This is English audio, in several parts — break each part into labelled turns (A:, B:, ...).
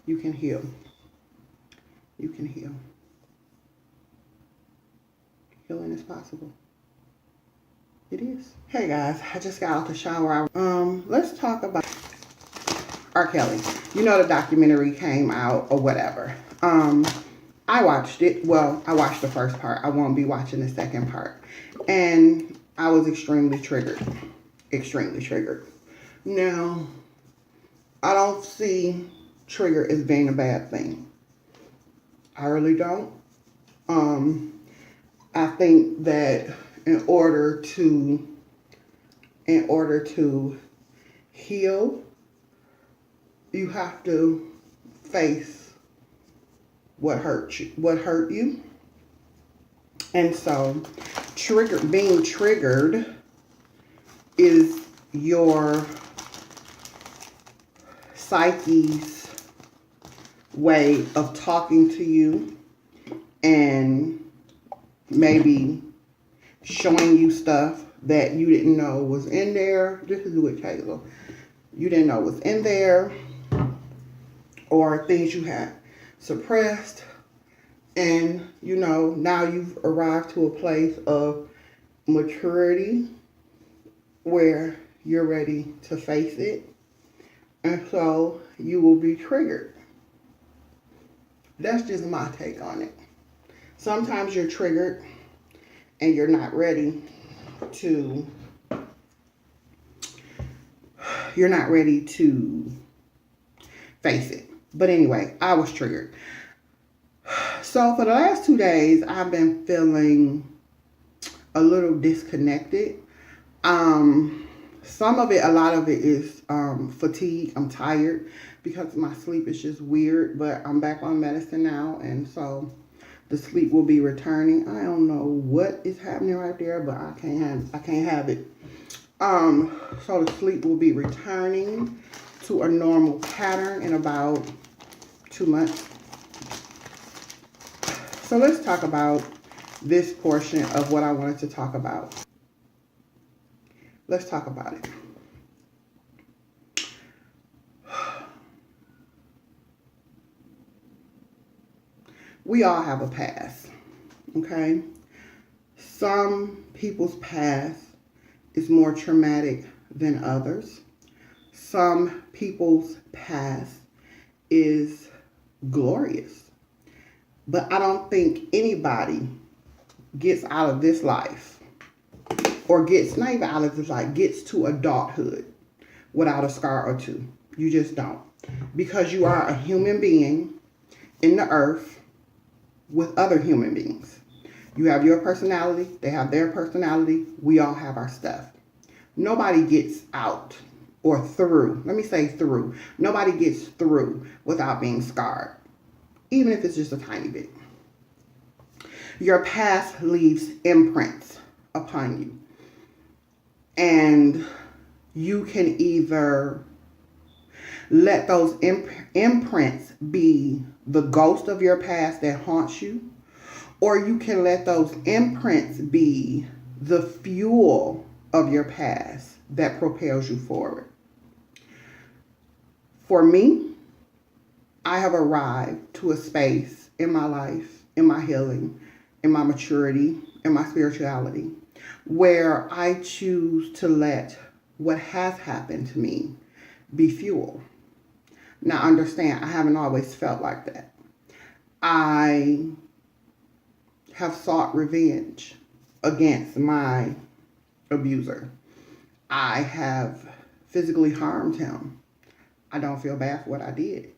A: You can heal. You can heal. Healing is possible. It is. Hey guys, I just got out the shower. Let's talk about R. Kelly. You know the documentary came out or whatever. I watched it. Well, I watched the first part. I won't be watching the second part. And I was extremely triggered. Extremely triggered. Now, I don't see trigger as being a bad thing. I really don't. I think that in order to heal, you have to face what hurt you. And so being triggered is your psyche's way of talking to you and maybe showing you stuff that you didn't know was in there. This is with Hazel. You didn't know was in there, or things you had suppressed. And, now you've arrived to a place of maturity where you're ready to face it. And so you will be triggered. That's just my take on it. Sometimes you're triggered and you're not ready to face it. But anyway, I was triggered. So for the last 2 days, I've been feeling a little disconnected. A lot of it is fatigue. I'm tired because my sleep is just weird, but I'm back on medicine now, and so the sleep will be returning. I don't know what is happening right there, but I can't have it. So the sleep will be returning to a normal pattern in about 2 months. So let's talk about this portion of what I wanted to talk about. Let's talk about it. We all have a past, okay? Some people's past is more traumatic than others. Some people's past is glorious. But I don't think anybody gets out of this life, or gets to adulthood without a scar or two. You just don't. Because you are a human being in the earth with other human beings. You have your personality, they have their personality, we all have our stuff. Nobody gets out or through. Let me say through. Nobody gets through without being scarred, even if it's just a tiny bit. Your past leaves imprints upon you. And you can either let those imprints be the ghost of your past that haunts you, or you can let those imprints be the fuel of your past that propels you forward. For me, I have arrived to a space in my life, in my healing, in my maturity, in my spirituality, where I choose to let what has happened to me be fuel. Now understand, I haven't always felt like that. I have sought revenge against my abuser. I have physically harmed him. I don't feel bad for what I did,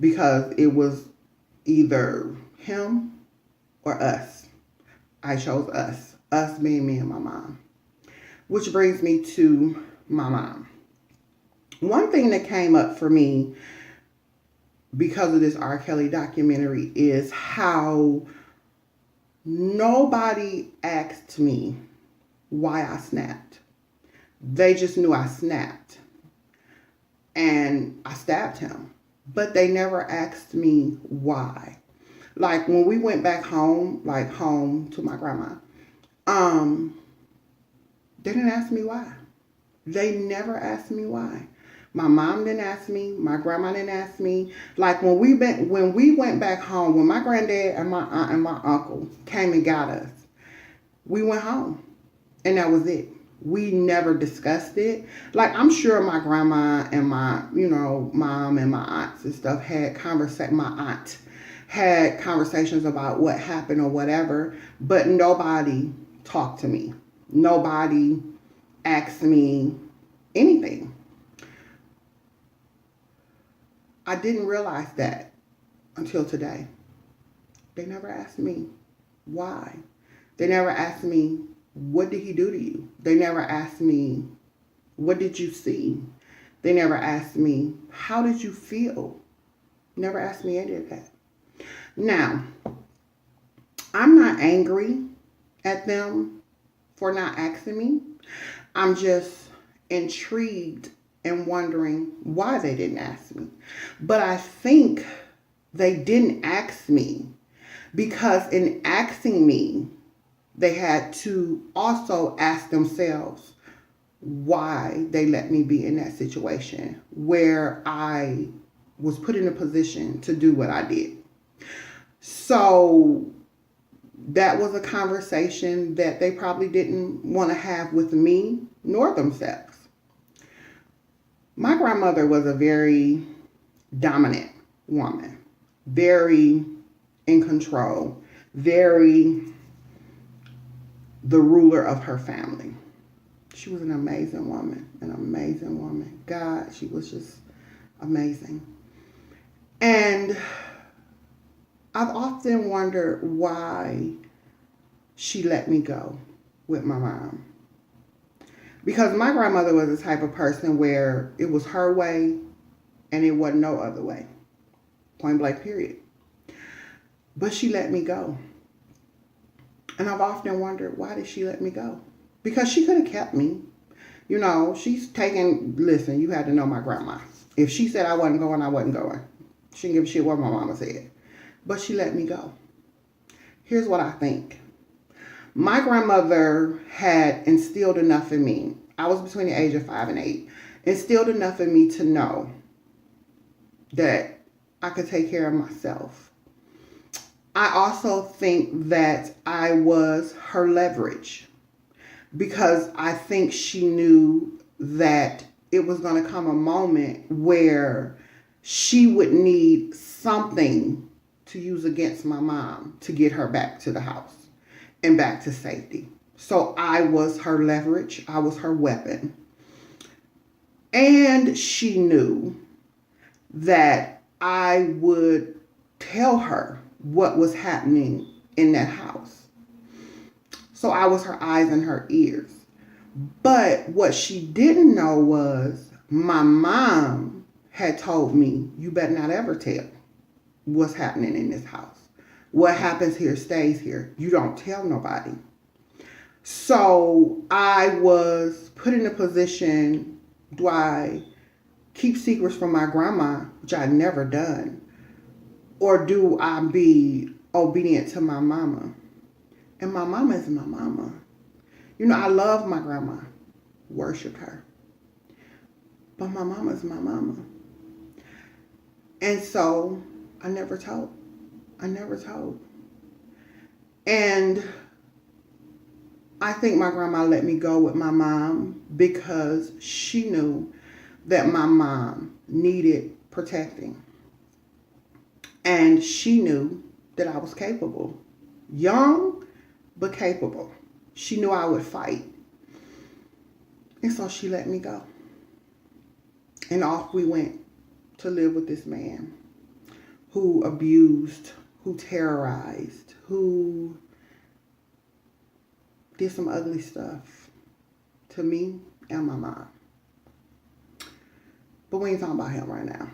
A: because it was either him or us. I chose us. Us being me and my mom. Which brings me to my mom. One thing that came up for me because of this R. Kelly documentary is how nobody asked me why I snapped. They just knew I snapped. And I stabbed him. But they never asked me why. Like when we went back home, like home to my grandma, they didn't ask me why. They never asked me why. My mom didn't ask me. My grandma didn't ask me. Like when we went back home, when my granddad and my aunt and my uncle came and got us, we went home, and that was it. We never discussed it. Like I'm sure my grandma and my mom and my aunts and stuff had my aunt had conversations about what happened or whatever, but nobody talked to me. Nobody asked me anything. I didn't realize that until today. They never asked me why. They never asked me, what did he do to you? They never asked me, what did you see? They never asked me, how did you feel? Never asked me any of that. Now, I'm not angry at them for not asking me. I'm just intrigued and wondering why they didn't ask me. But I think they didn't ask me because in asking me, they had to also ask themselves why they let me be in that situation where I was put in a position to do what I did. So that was a conversation that they probably didn't want to have with me nor themselves. My grandmother was a very dominant woman, very in control, very the ruler of her family. She was an amazing woman, God, she was just amazing. And I've often wondered why she let me go with my mom. Because my grandmother was the type of person where it was her way and it wasn't no other way. Point blank, period. But she let me go. And I've often wondered, why did she let me go? Because she could have kept me. Listen, you had to know my grandma. If she said I wasn't going, I wasn't going. She didn't give a shit what my mama said. But she let me go. Here's what I think. My grandmother had instilled enough in me. I was between the age of 5 and 8. Instilled enough in me to know that I could take care of myself. I also think that I was her leverage because I think she knew that it was going to come a moment where she would need something to use against my mom to get her back to the house and back to safety. So I was her leverage. I was her weapon. And she knew that I would tell her what was happening in that house. So I was her eyes and her ears. But what she didn't know was my mom had told me, you better not ever tell what's happening in this house. What happens here stays here. You don't tell nobody. So I was put in a position, do I keep secrets from my grandma, which I'd never done, or do I be obedient to my mama? And my mama is my mama. I love my grandma, worship her. But my mama is my mama. And so I never told. And I think my grandma let me go with my mom because she knew that my mom needed protecting. And she knew that I was capable. Young, but capable. She knew I would fight. And so she let me go. And off we went to live with this man who abused, who terrorized, who did some ugly stuff to me and my mom. But we ain't talking about him right now.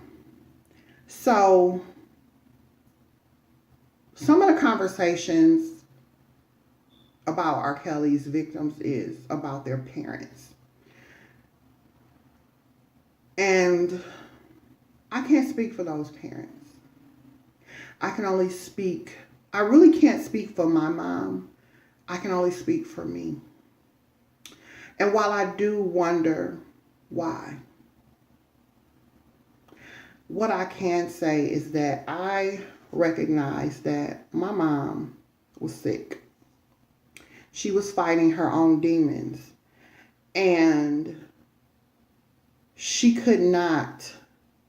A: So some of the conversations about R. Kelly's victims is about their parents. And I can't speak for those parents. I really can't speak for my mom. I can only speak for me. And while I do wonder why, what I can say is that I recognize that my mom was sick. She was fighting her own demons, and she could not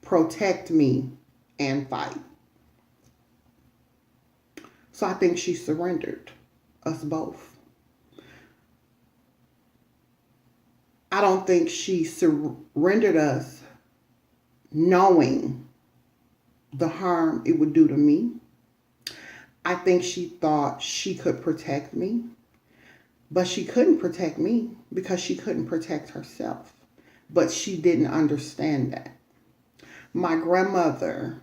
A: protect me and fight. So I think she surrendered us both. I don't think she surrendered us knowing the harm it would do to me. I think she thought she could protect me, but she couldn't protect me because she couldn't protect herself. But she didn't understand that. My grandmother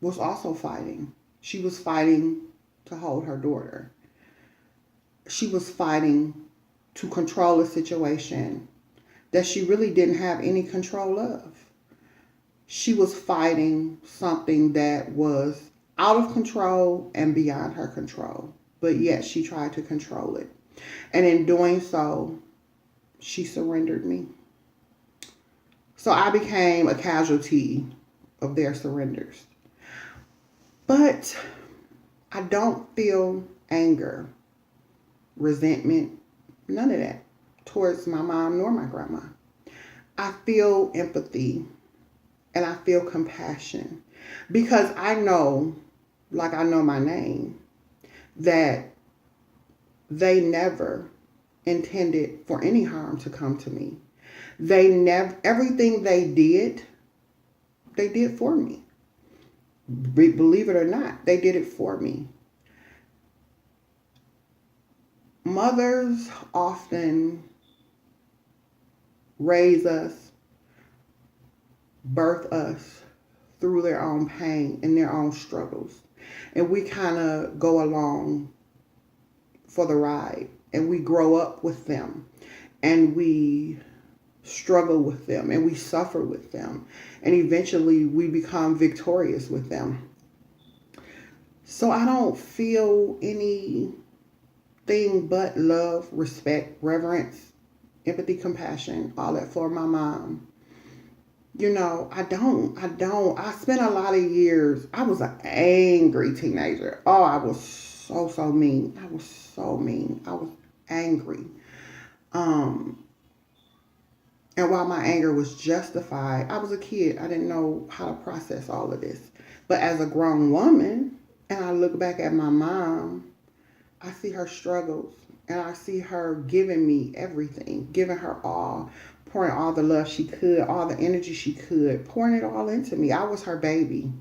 A: was also fighting. She was fighting to hold her daughter. She was fighting to control a situation that she really didn't have any control of. She was fighting something that was out of control and beyond her control, but yet she tried to control it. And in doing so, she surrendered me. So I became a casualty of their surrenders. But I don't feel anger, resentment, none of that towards my mom nor my grandma. I feel empathy and I feel compassion because I know, like I know my name, that they never intended for any harm to come to me. They never, everything they did for me. Believe it or not, they did it for me. Mothers often raise us, birth us through their own pain and their own struggles. And we kind of go along for the ride and we grow up with them and we struggle with them and we suffer with them. And eventually we become victorious with them. So I don't feel anything but love, respect, reverence, empathy, compassion, all that for my mom. You know, I don't. I spent a lot of years, I was an angry teenager. Oh, I was so mean. I was so mean. I was angry. And while my anger was justified, I was a kid. I didn't know how to process all of this. But as a grown woman, and I look back at my mom, I see her struggles and I see her giving me everything, giving her all, pouring all the love she could, all the energy she could, pouring it all into me. I was her baby.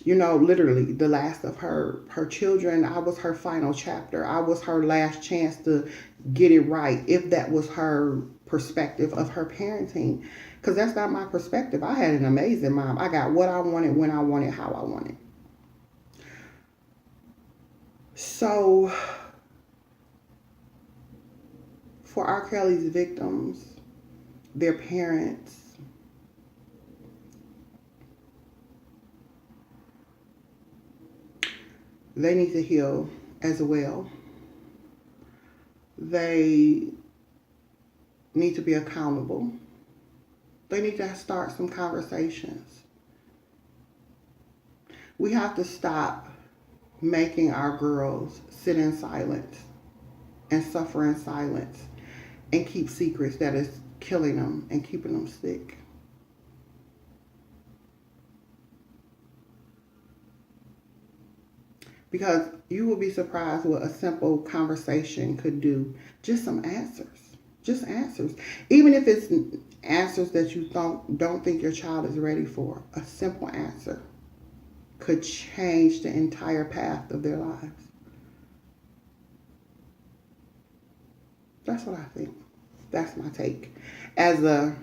A: You know, literally the last of her children. I was her final chapter. I was her last chance to get it right, if that was her perspective of her parenting. Because that's not my perspective. I had an amazing mom. I got what I wanted, when I wanted, how I wanted. So, for R. Kelly's victims, their parents, they need to heal as well. They need to be accountable. They need to start some conversations. We have to stop making our girls sit in silence and suffer in silence and keep secrets that is killing them and keeping them sick. Because you will be surprised what a simple conversation could do. Just some answers. Just answers. Even if it's answers that you don't think your child is ready for, a simple answer could change the entire path of their lives. That's what I think. That's my take. As a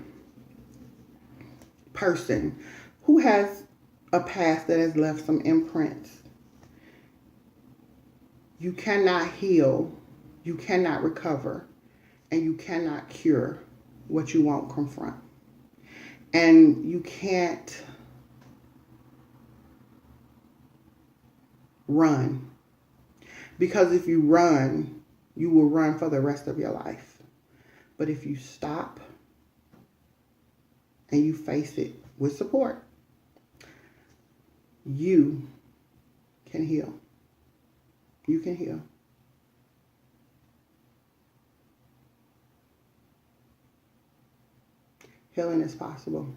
A: person who has a past that has left some imprints, you cannot heal, you cannot recover, and you cannot cure what you won't confront. And you can't run. Because if you run, you will run for the rest of your life. But if you stop and you face it with support, you can heal. You can heal. Healing is possible.